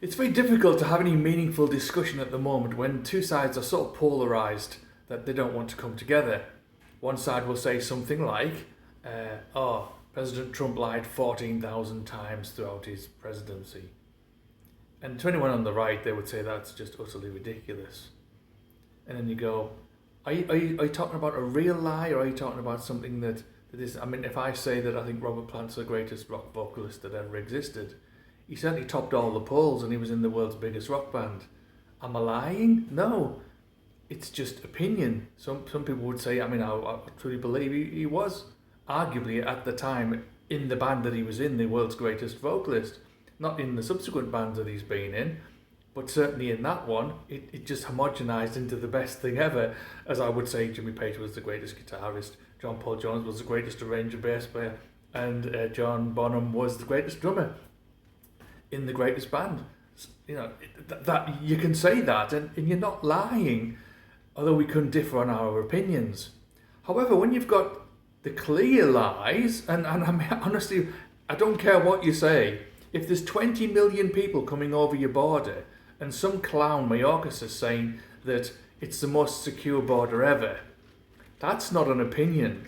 It's very difficult to have any meaningful discussion at the moment when two sides are so polarised that they don't want to come together. One side will say something like, oh, President Trump lied 14,000 times throughout his presidency. And to anyone on the right, they would say that's just utterly ridiculous. And then you go, are you talking about a real lie, or are you talking about something that is... I mean, if I say that I think Robert Plant's the greatest rock vocalist that ever existed, he certainly topped all the polls and he was in the world's biggest rock band. Am I lying? No. It's just opinion. Some people would say, I mean, I truly believe he was arguably at the time in the band that he was in, the world's greatest vocalist. Not in the subsequent bands that he's been in, but certainly in that one, it just homogenised into the best thing ever. As I would say, Jimmy Page was the greatest guitarist, John Paul Jones was the greatest arranger bass player, and John Bonham was the greatest drummer in the greatest band. You know, that you can say that, and you're not lying, although we can differ on our opinions. However, when you've got the clear lies, and I mean, honestly, I don't care what you say, if there's 20 million people coming over your border and some clown Mayorkas is saying that it's the most secure border ever, that's not an opinion.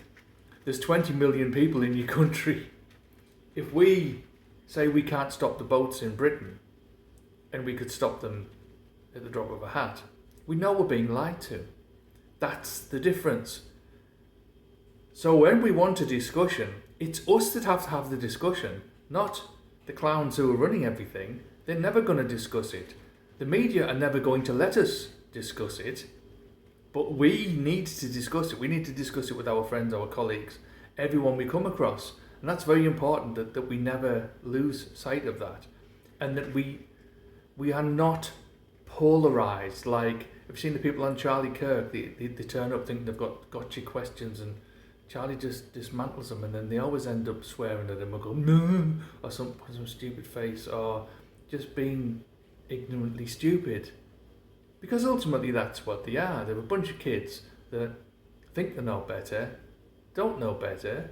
There's 20 million people in your country. If we say we can't stop the boats in Britain, and we could stop them at the drop of a hat, we know we're being lied to. That's the difference. So when we want a discussion, it's us that have to have the discussion, not the clowns who are running everything. They're never going to discuss it. The media are never going to let us discuss it. But we need to discuss it. We need to discuss it with our friends, our colleagues, everyone we come across. And that's very important, that we never lose sight of that. And that we are not polarised. Like, I've seen the people on Charlie Kirk, they turn up thinking they've got gotcha questions, and Charlie just dismantles them, and then they always end up swearing at him or going, no, or some stupid face, or just being ignorantly stupid. Because ultimately that's what they are. They're a bunch of kids that think they know better, don't know better,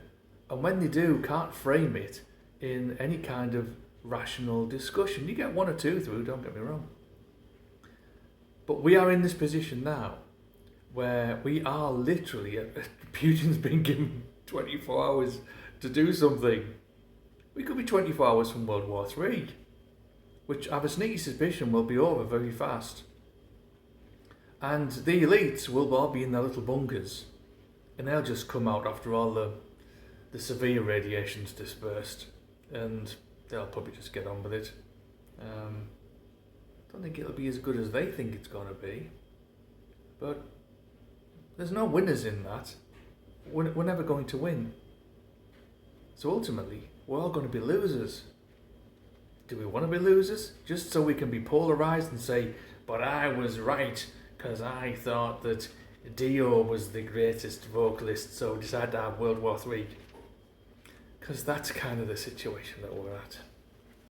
and when they do, can't frame it in any kind of rational discussion. You get one or two through, don't get me wrong. But we are in this position now where we are literally, Putin's been given 24 hours to do something. We could be 24 hours from World War III, which I have a sneaky suspicion will be over very fast. And the elites will all be in their little bunkers, and they'll just come out after all the severe radiation's dispersed, and they'll probably just get on with it. Don't think it'll be as good as they think it's going to be, but there's no winners in that. We're never going to win. So ultimately, we're all going to be losers. Do we want to be losers? Just so we can be polarised and say, but I was right, because I thought that Dio was the greatest vocalist, so decided to have World War III. Because that's kind of the situation that we're at.